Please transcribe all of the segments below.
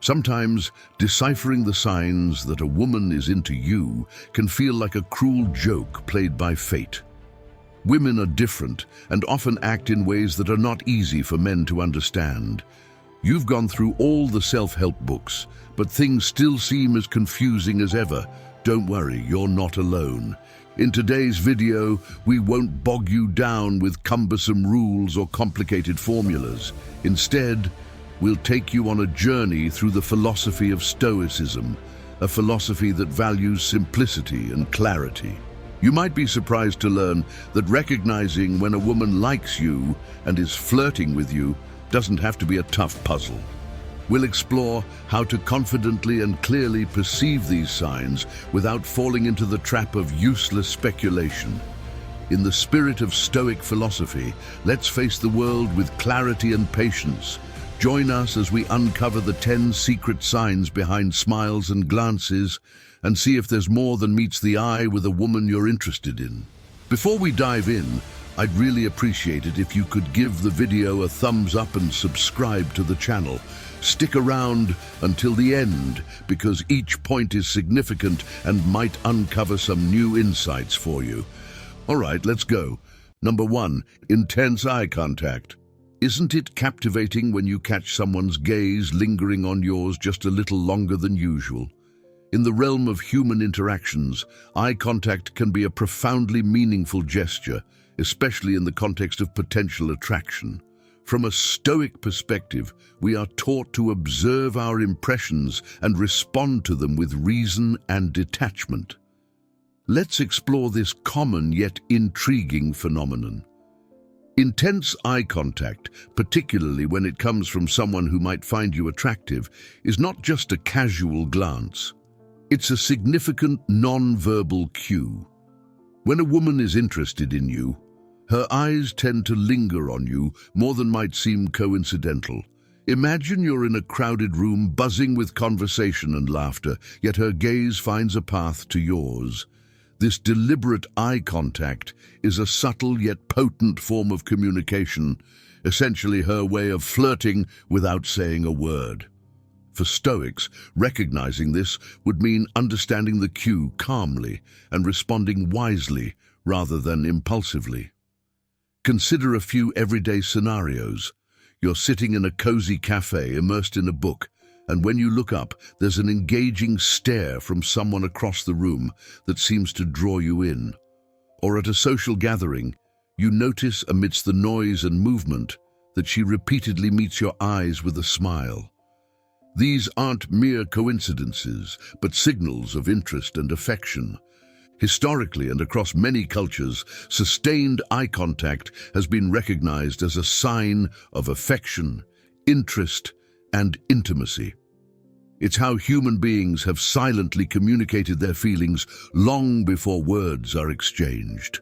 Sometimes, deciphering the signs that a woman is into you can feel like a cruel joke played by fate. Women are different and often act in ways that are not easy for men to understand. You've gone through all the self-help books, but things still seem as confusing as ever. Don't worry, you're not alone. In today's video, we won't bog you down with cumbersome rules or complicated formulas. Instead, we'll take you on a journey through the philosophy of Stoicism, a philosophy that values simplicity and clarity. You might be surprised to learn that recognizing when a woman likes you and is flirting with you doesn't have to be a tough puzzle. We'll explore how to confidently and clearly perceive these signs without falling into the trap of useless speculation. In the spirit of Stoic philosophy, let's face the world with clarity and patience. Join us as we uncover the 10 secret signs behind smiles and glances and see if there's more than meets the eye with a woman you're interested in. Before we dive in, I'd really appreciate it if you could give the video a thumbs up and subscribe to the channel. Stick around until the end because each point is significant and might uncover some new insights for you. All right, let's go. Number 1, intense eye contact. Isn't it captivating when you catch someone's gaze lingering on yours just a little longer than usual? In the realm of human interactions, eye contact can be a profoundly meaningful gesture, especially in the context of potential attraction. From a Stoic perspective, we are taught to observe our impressions and respond to them with reason and detachment. Let's explore this common yet intriguing phenomenon. Intense eye contact, particularly when it comes from someone who might find you attractive, is not just a casual glance. It's a significant non-verbal cue. When a woman is interested in you, her eyes tend to linger on you more than might seem coincidental. Imagine you're in a crowded room buzzing with conversation and laughter, yet her gaze finds a path to yours. This deliberate eye contact is a subtle yet potent form of communication, essentially her way of flirting without saying a word. For Stoics, recognizing this would mean understanding the cue calmly and responding wisely rather than impulsively. Consider a few everyday scenarios. You're sitting in a cozy cafe immersed in a book, and when you look up, there's an engaging stare from someone across the room that seems to draw you in. Or at a social gathering, you notice amidst the noise and movement that she repeatedly meets your eyes with a smile. These aren't mere coincidences, but signals of interest and affection. Historically and across many cultures, sustained eye contact has been recognized as a sign of affection, interest, and intimacy. It's how human beings have silently communicated their feelings long before words are exchanged.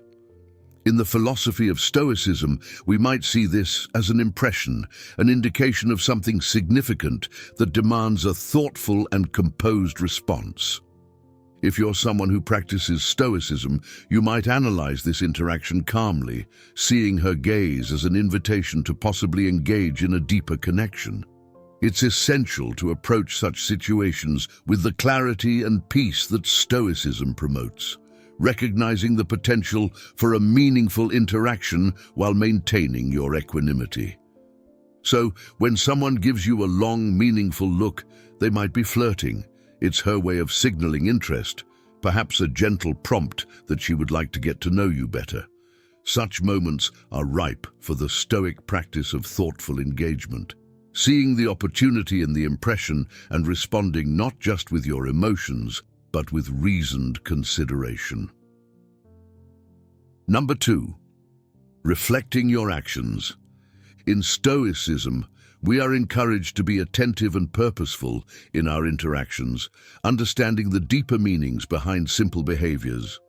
In the philosophy of Stoicism, we might see this as an impression, an indication of something significant that demands a thoughtful and composed response. If you're someone who practices Stoicism, you might analyze this interaction calmly, seeing her gaze as an invitation to possibly engage in a deeper connection. It's essential to approach such situations with the clarity and peace that Stoicism promotes, recognizing the potential for a meaningful interaction while maintaining your equanimity. So, when someone gives you a long, meaningful look, they might be flirting. It's her way of signaling interest, perhaps a gentle prompt that she would like to get to know you better. Such moments are ripe for the Stoic practice of thoughtful engagement, seeing the opportunity in the impression and responding not just with your emotions, but with reasoned consideration. Number 2, reflecting your actions. In Stoicism, we are encouraged to be attentive and purposeful in our interactions, understanding the deeper meanings behind simple behaviors.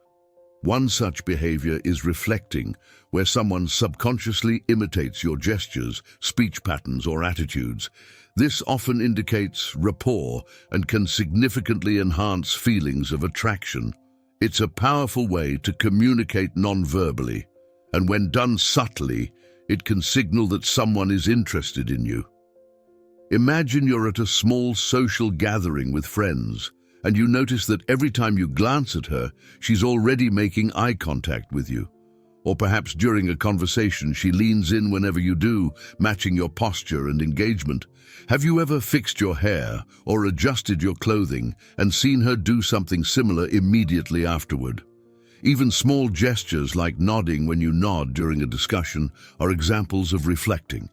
One such behavior is reflecting, where someone subconsciously imitates your gestures, speech patterns, or attitudes. This often indicates rapport and can significantly enhance feelings of attraction. It's a powerful way to communicate non-verbally, and when done subtly, it can signal that someone is interested in you. Imagine you're at a small social gathering with friends, and you notice that every time you glance at her, she's already making eye contact with you. Or perhaps during a conversation, she leans in whenever you do, matching your posture and engagement. Have you ever fixed your hair or adjusted your clothing and seen her do something similar immediately afterward? Even small gestures like nodding when you nod during a discussion are examples of reflecting.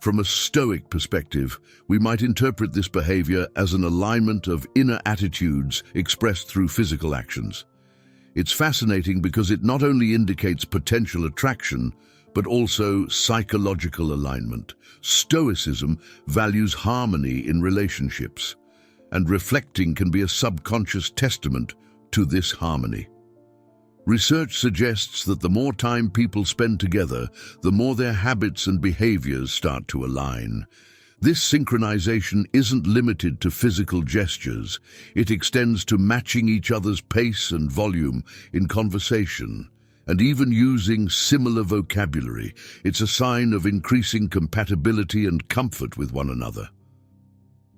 From a Stoic perspective, we might interpret this behavior as an alignment of inner attitudes expressed through physical actions. It's fascinating because it not only indicates potential attraction, but also psychological alignment. Stoicism values harmony in relationships, and reflecting can be a subconscious testament to this harmony. Research suggests that the more time people spend together, the more their habits and behaviors start to align. This synchronization isn't limited to physical gestures. It extends to matching each other's pace and volume in conversation, and even using similar vocabulary. It's a sign of increasing compatibility and comfort with one another.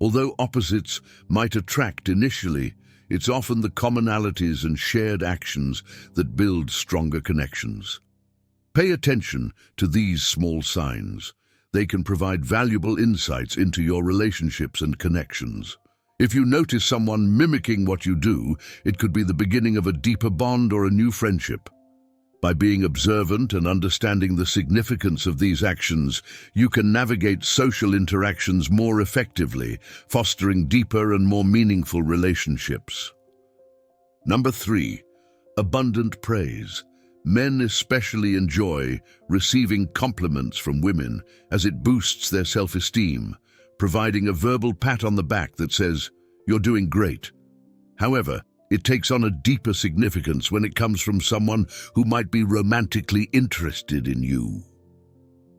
Although opposites might attract initially, it's often the commonalities and shared actions that build stronger connections. Pay attention to these small signs. They can provide valuable insights into your relationships and connections. If you notice someone mimicking what you do, it could be the beginning of a deeper bond or a new friendship. By being observant and understanding the significance of these actions, you can navigate social interactions more effectively, fostering deeper and more meaningful relationships. Number 3, abundant praise. Men especially enjoy receiving compliments from women as it boosts their self-esteem, providing a verbal pat on the back that says, "You're doing great." However, it takes on a deeper significance when it comes from someone who might be romantically interested in you.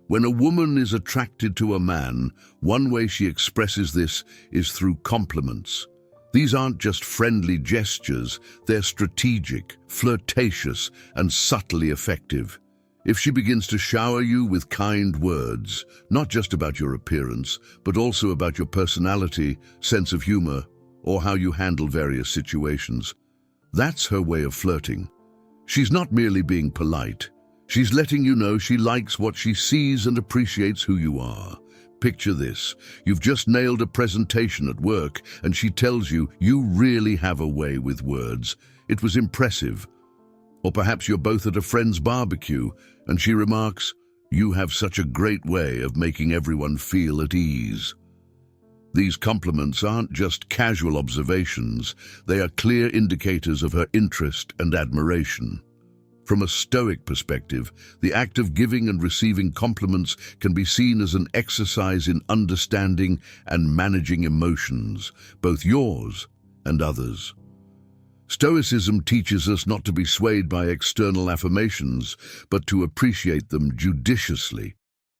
When a woman is attracted to a man, one way she expresses this is through compliments. These aren't just friendly gestures, they're strategic, flirtatious, and subtly effective. If she begins to shower you with kind words, not just about your appearance, but also about your personality, sense of humor, or how you handle various situations, that's her way of flirting. She's not merely being polite. She's letting you know she likes what she sees and appreciates who you are. Picture this. You've just nailed a presentation at work, and she tells you, "You really have a way with words. It was impressive." Or perhaps you're both at a friend's barbecue, and she remarks, "You have such a great way of making everyone feel at ease." These compliments aren't just casual observations, they are clear indicators of her interest and admiration. From a Stoic perspective, the act of giving and receiving compliments can be seen as an exercise in understanding and managing emotions, both yours and others. Stoicism teaches us not to be swayed by external affirmations, but to appreciate them judiciously.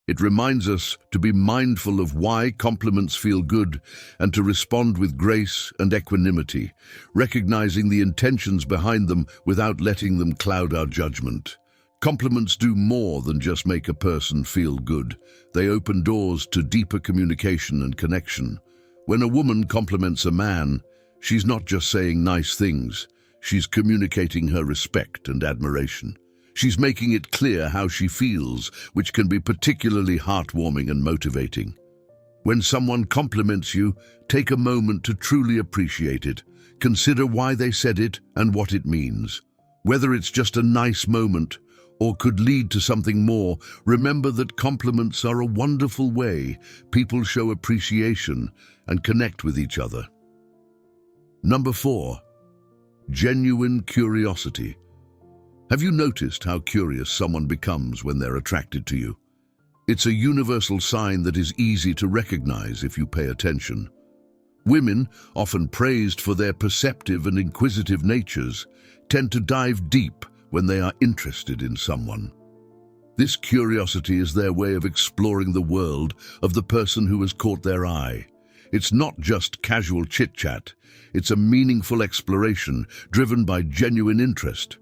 It reminds us to be mindful of why compliments feel good and to respond with grace and equanimity, recognizing the intentions behind them without letting them cloud our judgment. Compliments do more than just make a person feel good. They open doors to deeper communication and connection. When a woman compliments a man, she's not just saying nice things, she's communicating her respect and admiration. She's making it clear how she feels, which can be particularly heartwarming and motivating. When someone compliments you, take a moment to truly appreciate it. Consider why they said it and what it means. Whether it's just a nice moment or could lead to something more, remember that compliments are a wonderful way people show appreciation and connect with each other. Number 4, genuine curiosity. Have you noticed how curious someone becomes when they're attracted to you? It's a universal sign that is easy to recognize if you pay attention. Women, often praised for their perceptive and inquisitive natures, tend to dive deep when they are interested in someone. This curiosity is their way of exploring the world of the person who has caught their eye. It's not just casual chit-chat, it's a meaningful exploration driven by genuine interest.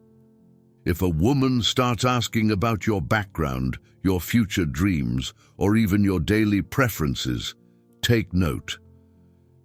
If a woman starts asking about your background, your future dreams, or even your daily preferences, take note.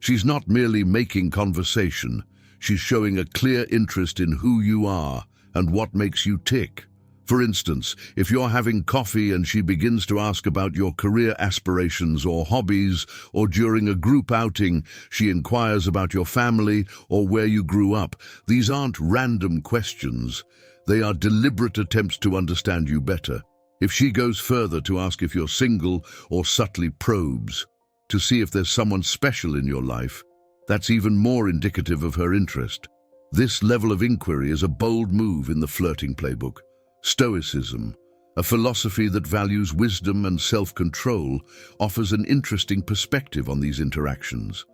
She's not merely making conversation, she's showing a clear interest in who you are and what makes you tick. For instance, if you're having coffee and she begins to ask about your career aspirations or hobbies, or during a group outing, she inquires about your family or where you grew up, these aren't random questions. They are deliberate attempts to understand you better. If she goes further to ask if you're single or subtly probes to see if there's someone special in your life, that's even more indicative of her interest. This level of inquiry is a bold move in the flirting playbook. Stoicism, a philosophy that values wisdom and self-control, offers an interesting perspective on these interactions.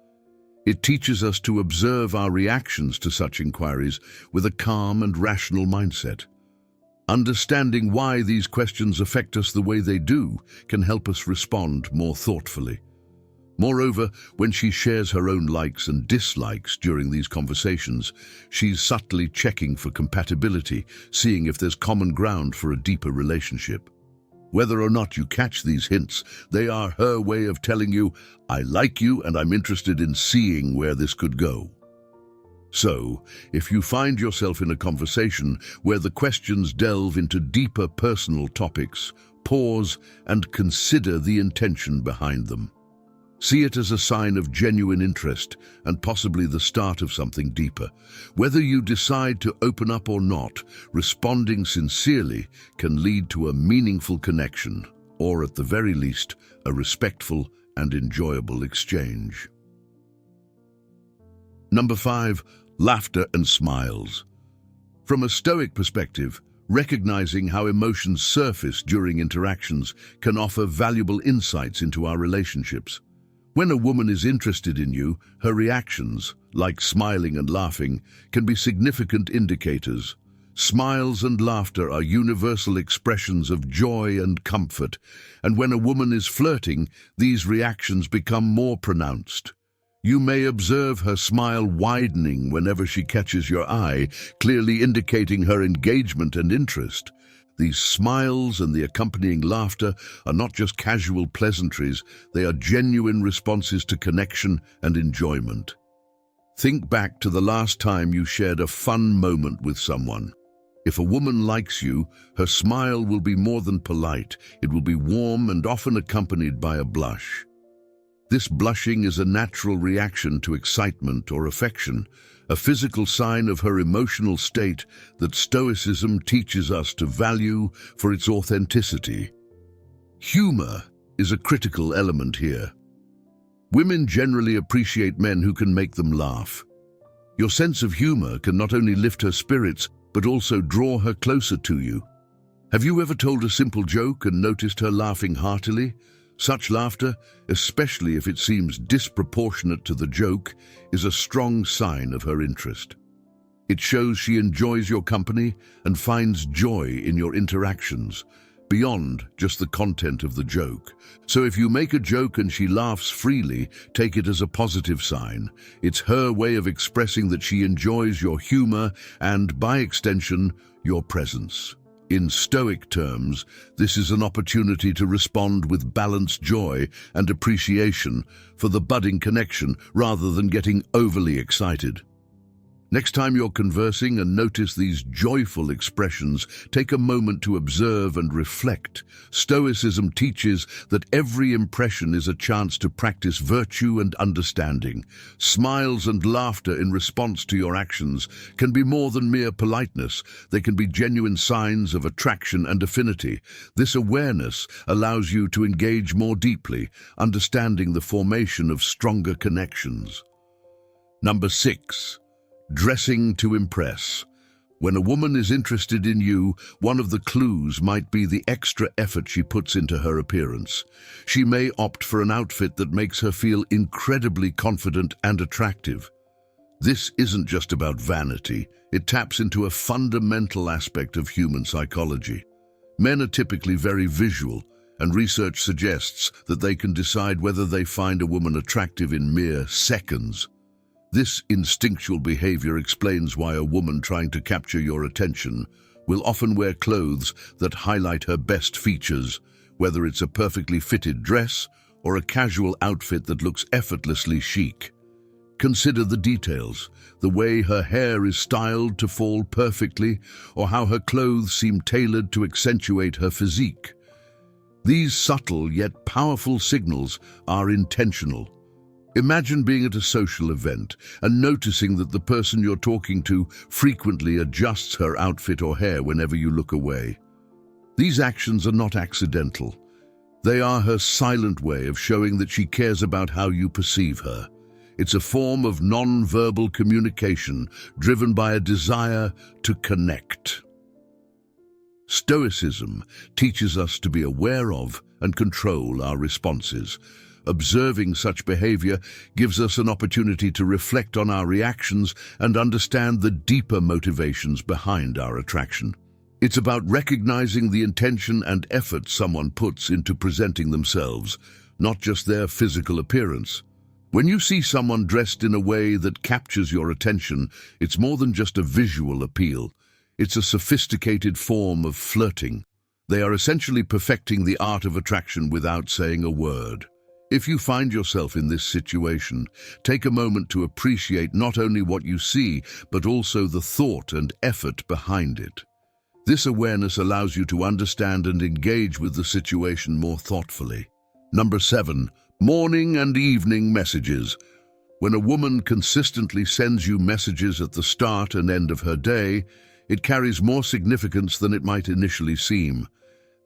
It teaches us to observe our reactions to such inquiries with a calm and rational mindset. Understanding why these questions affect us the way they do can help us respond more thoughtfully. Moreover, when she shares her own likes and dislikes during these conversations, she's subtly checking for compatibility, seeing if there's common ground for a deeper relationship. Whether or not you catch these hints, they are her way of telling you, I like you and I'm interested in seeing where this could go. So, if you find yourself in a conversation where the questions delve into deeper personal topics, pause and consider the intention behind them. See it as a sign of genuine interest and possibly the start of something deeper. Whether you decide to open up or not, responding sincerely can lead to a meaningful connection, or at the very least, a respectful and enjoyable exchange. Number 5, laughter and smiles. From a Stoic perspective, recognizing how emotions surface during interactions can offer valuable insights into our relationships. When a woman is interested in you, her reactions, like smiling and laughing, can be significant indicators. Smiles and laughter are universal expressions of joy and comfort, and when a woman is flirting, these reactions become more pronounced. You may observe her smile widening whenever she catches your eye, clearly indicating her engagement and interest. These smiles and the accompanying laughter are not just casual pleasantries, they are genuine responses to connection and enjoyment. Think back to the last time you shared a fun moment with someone. If a woman likes you, her smile will be more than polite. It will be warm and often accompanied by a blush. This blushing is a natural reaction to excitement or affection, a physical sign of her emotional state that Stoicism teaches us to value for its authenticity. Humor is a critical element here. Women generally appreciate men who can make them laugh. Your sense of humor can not only lift her spirits, but also draw her closer to you. Have you ever told a simple joke and noticed her laughing heartily? Such laughter, especially if it seems disproportionate to the joke, is a strong sign of her interest. It shows she enjoys your company and finds joy in your interactions, beyond just the content of the joke. So if you make a joke and she laughs freely, take it as a positive sign. It's her way of expressing that she enjoys your humor and, by extension, your presence. In Stoic terms, this is an opportunity to respond with balanced joy and appreciation for the budding connection rather than getting overly excited. Next time you're conversing and notice these joyful expressions, take a moment to observe and reflect. Stoicism teaches that every impression is a chance to practice virtue and understanding. Smiles and laughter in response to your actions can be more than mere politeness. They can be genuine signs of attraction and affinity. This awareness allows you to engage more deeply, understanding the formation of stronger connections. Number 6. Dressing to impress. When a woman is interested in you, one of the clues might be the extra effort she puts into her appearance. She may opt for an outfit that makes her feel incredibly confident and attractive. This isn't just about vanity, it taps into a fundamental aspect of human psychology. Men are typically very visual, and research suggests that they can decide whether they find a woman attractive in mere seconds. This instinctual behavior explains why a woman trying to capture your attention will often wear clothes that highlight her best features, whether it's a perfectly fitted dress or a casual outfit that looks effortlessly chic. Consider the details, the way her hair is styled to fall perfectly, or how her clothes seem tailored to accentuate her physique. These subtle yet powerful signals are intentional. Imagine being at a social event and noticing that the person you're talking to frequently adjusts her outfit or hair whenever you look away. These actions are not accidental. They are her silent way of showing that she cares about how you perceive her. It's a form of non-verbal communication driven by a desire to connect. Stoicism teaches us to be aware of and control our responses. Observing such behavior gives us an opportunity to reflect on our reactions and understand the deeper motivations behind our attraction. It's about recognizing the intention and effort someone puts into presenting themselves, not just their physical appearance. When you see someone dressed in a way that captures your attention, it's more than just a visual appeal. It's a sophisticated form of flirting. They are essentially perfecting the art of attraction without saying a word. If you find yourself in this situation, take a moment to appreciate not only what you see, but also the thought and effort behind it. This awareness allows you to understand and engage with the situation more thoughtfully. Number 7. Morning and evening messages. When a woman consistently sends you messages at the start and end of her day, it carries more significance than it might initially seem.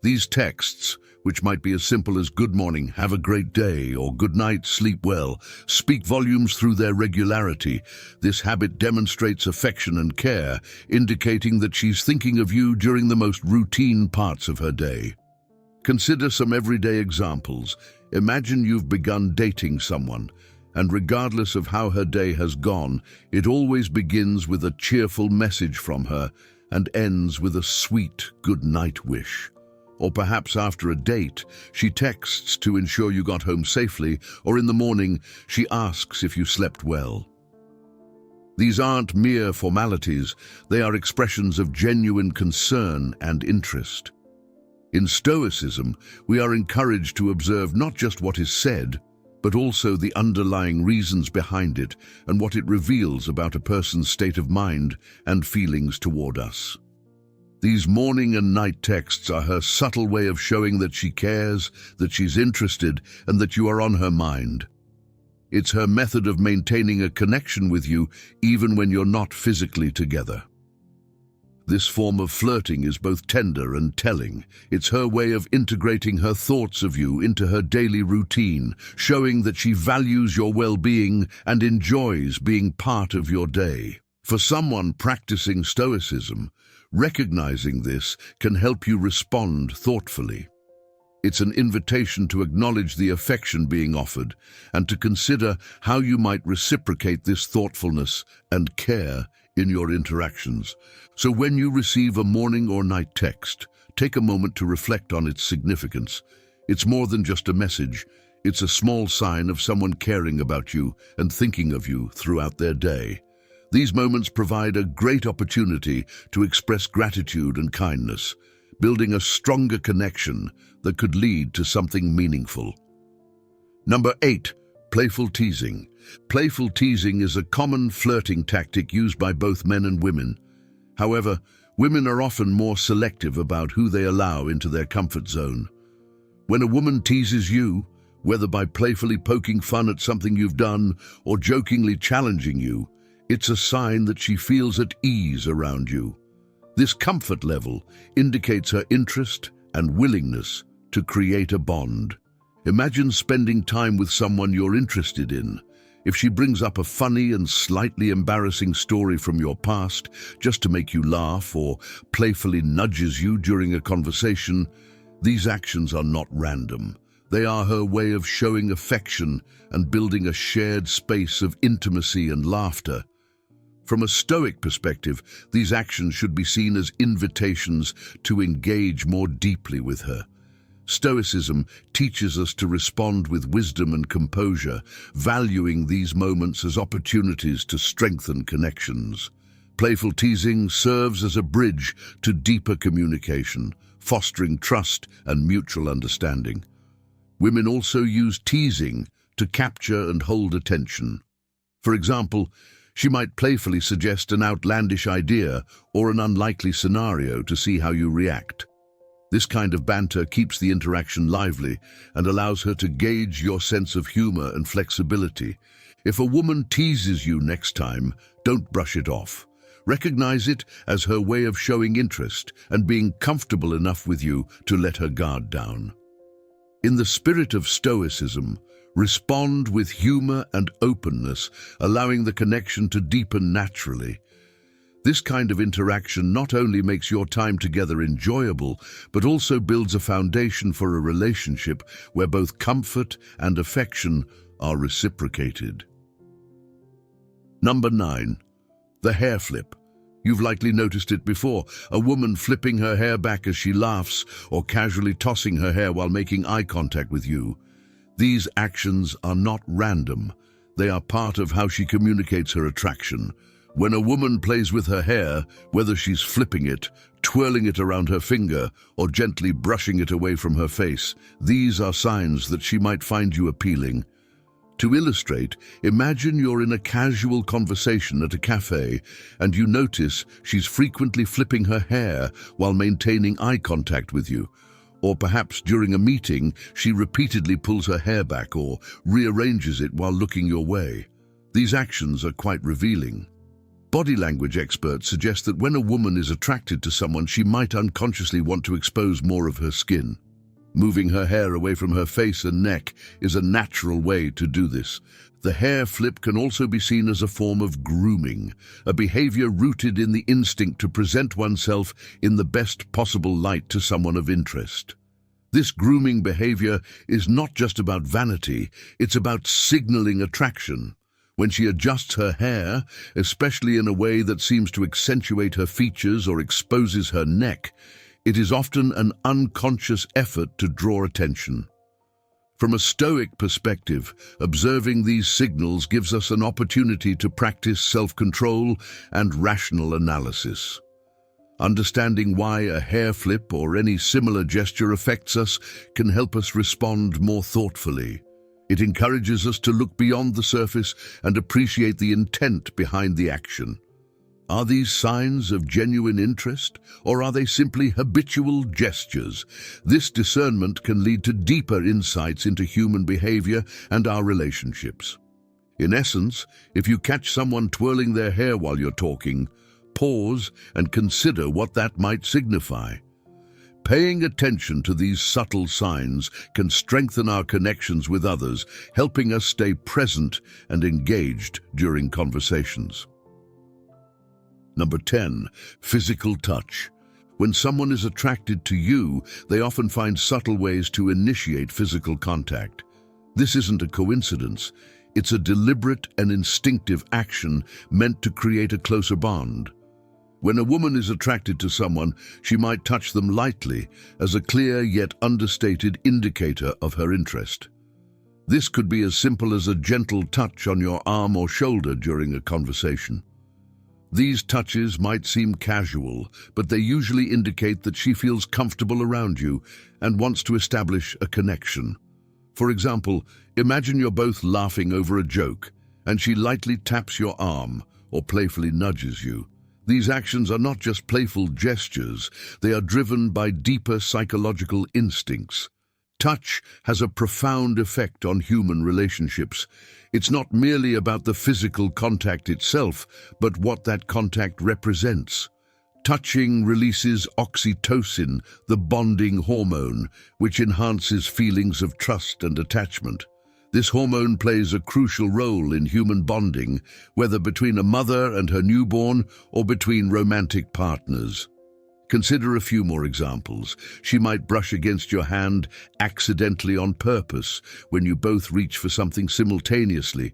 These texts, which might be as simple as "good morning, have a great day," or "good night, sleep well," speak volumes through their regularity. This habit demonstrates affection and care, indicating that she's thinking of you during the most routine parts of her day. Consider some everyday examples. Imagine you've begun dating someone, and regardless of how her day has gone, it always begins with a cheerful message from her and ends with a sweet good night wish. Or perhaps after a date, she texts to ensure you got home safely, or in the morning, she asks if you slept well. These aren't mere formalities, they are expressions of genuine concern and interest. In Stoicism, we are encouraged to observe not just what is said, but also the underlying reasons behind it and what it reveals about a person's state of mind and feelings toward us. These morning and night texts are her subtle way of showing that she cares, that she's interested, and that you are on her mind. It's her method of maintaining a connection with you even when you're not physically together. This form of flirting is both tender and telling. It's her way of integrating her thoughts of you into her daily routine, showing that she values your well-being and enjoys being part of your day. For someone practicing Stoicism, recognizing this can help you respond thoughtfully. It's an invitation to acknowledge the affection being offered and to consider how you might reciprocate this thoughtfulness and care in your interactions. So when you receive a morning or night text, take a moment to reflect on its significance. It's more than just a message. It's a small sign of someone caring about you and thinking of you throughout their day. These moments provide a great opportunity to express gratitude and kindness, building a stronger connection that could lead to something meaningful. Number 8. Playful teasing. Playful teasing is a common flirting tactic used by both men and women. However, women are often more selective about who they allow into their comfort zone. When a woman teases you, whether by playfully poking fun at something you've done or jokingly challenging you, it's a sign that she feels at ease around you. This comfort level indicates her interest and willingness to create a bond. Imagine spending time with someone you're interested in. If she brings up a funny and slightly embarrassing story from your past just to make you laugh or playfully nudges you during a conversation, these actions are not random. They are her way of showing affection and building a shared space of intimacy and laughter. From a Stoic perspective, these actions should be seen as invitations to engage more deeply with her. Stoicism teaches us to respond with wisdom and composure, valuing these moments as opportunities to strengthen connections. Playful teasing serves as a bridge to deeper communication, fostering trust and mutual understanding. Women also use teasing to capture and hold attention. For example, she might playfully suggest an outlandish idea or an unlikely scenario to see how you react. This kind of banter keeps the interaction lively and allows her to gauge your sense of humor and flexibility. If a woman teases you next time, don't brush it off. Recognize it as her way of showing interest and being comfortable enough with you to let her guard down. In the spirit of Stoicism, respond with humor and openness, allowing the connection to deepen naturally. This kind of interaction not only makes your time together enjoyable, but also builds a foundation for a relationship where both comfort and affection are reciprocated. Number 9. The hair flip. You've likely noticed it before, a woman flipping her hair back as she laughs or casually tossing her hair while making eye contact with you. These actions are not random. They are part of how she communicates her attraction. When a woman plays with her hair, whether she's flipping it, twirling it around her finger, or gently brushing it away from her face, these are signs that she might find you appealing. To illustrate, imagine you're in a casual conversation at a cafe and you notice she's frequently flipping her hair while maintaining eye contact with you. Or perhaps during a meeting, she repeatedly pulls her hair back or rearranges it while looking your way. These actions are quite revealing. Body language experts suggest that when a woman is attracted to someone, she might unconsciously want to expose more of her skin. Moving her hair away from her face and neck is a natural way to do this. The hair flip can also be seen as a form of grooming, a behavior rooted in the instinct to present oneself in the best possible light to someone of interest. This grooming behavior is not just about vanity, it's about signaling attraction. When she adjusts her hair, especially in a way that seems to accentuate her features or exposes her neck, it is often an unconscious effort to draw attention. From a Stoic perspective, observing these signals gives us an opportunity to practice self-control and rational analysis. Understanding why a hair flip or any similar gesture affects us can help us respond more thoughtfully. It encourages us to look beyond the surface and appreciate the intent behind the action. Are these signs of genuine interest, or are they simply habitual gestures? This discernment can lead to deeper insights into human behavior and our relationships. In essence, if you catch someone twirling their hair while you're talking, pause and consider what that might signify. Paying attention to these subtle signs can strengthen our connections with others, helping us stay present and engaged during conversations. Number 10, physical touch. When someone is attracted to you, they often find subtle ways to initiate physical contact. This isn't a coincidence. It's a deliberate and instinctive action meant to create a closer bond. When a woman is attracted to someone, she might touch them lightly as a clear yet understated indicator of her interest. This could be as simple as a gentle touch on your arm or shoulder during a conversation. These touches might seem casual, but they usually indicate that she feels comfortable around you and wants to establish a connection. For example, imagine you're both laughing over a joke, and she lightly taps your arm or playfully nudges you. These actions are not just playful gestures, they are driven by deeper psychological instincts. Touch has a profound effect on human relationships. It's not merely about the physical contact itself, but what that contact represents. Touching releases oxytocin, the bonding hormone, which enhances feelings of trust and attachment. This hormone plays a crucial role in human bonding, whether between a mother and her newborn or between romantic partners. Consider a few more examples. She might brush against your hand accidentally on purpose when you both reach for something simultaneously,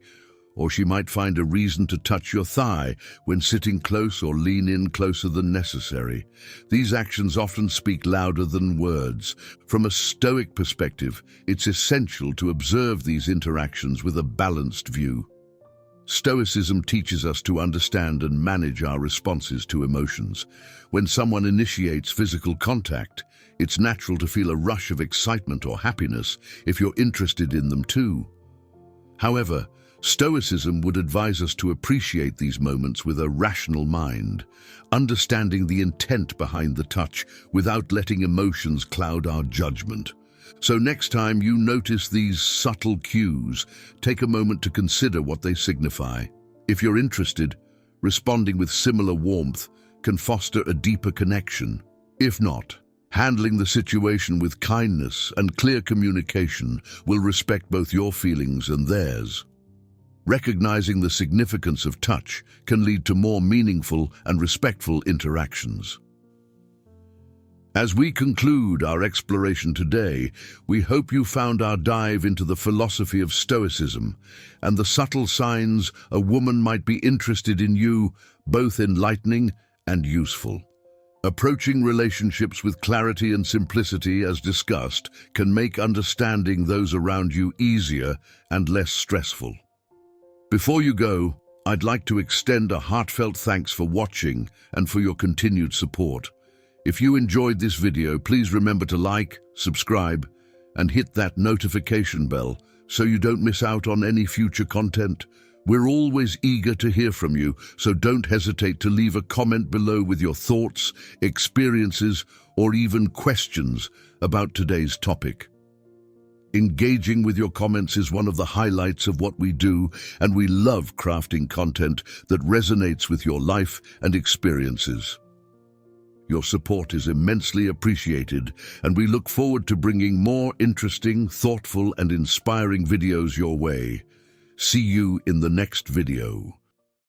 or she might find a reason to touch your thigh when sitting close or lean in closer than necessary. These actions often speak louder than words. From a Stoic perspective, it's essential to observe these interactions with a balanced view. Stoicism teaches us to understand and manage our responses to emotions. When someone initiates physical contact, it's natural to feel a rush of excitement or happiness if you're interested in them too. However, Stoicism would advise us to appreciate these moments with a rational mind, understanding the intent behind the touch without letting emotions cloud our judgment. So next time you notice these subtle cues, take a moment to consider what they signify. If you're interested, responding with similar warmth can foster a deeper connection. If not, handling the situation with kindness and clear communication will respect both your feelings and theirs. Recognizing the significance of touch can lead to more meaningful and respectful interactions. As we conclude our exploration today, we hope you found our dive into the philosophy of Stoicism and the subtle signs a woman might be interested in you both enlightening and useful. Approaching relationships with clarity and simplicity, as discussed, can make understanding those around you easier and less stressful. Before you go, I'd like to extend a heartfelt thanks for watching and for your continued support. If you enjoyed this video, please remember to like, subscribe, and hit that notification bell so you don't miss out on any future content. We're always eager to hear from you, so don't hesitate to leave a comment below with your thoughts, experiences, or even questions about today's topic. Engaging with your comments is one of the highlights of what we do, and we love crafting content that resonates with your life and experiences. Your support is immensely appreciated, and we look forward to bringing more interesting, thoughtful, and inspiring videos your way. See you in the next video.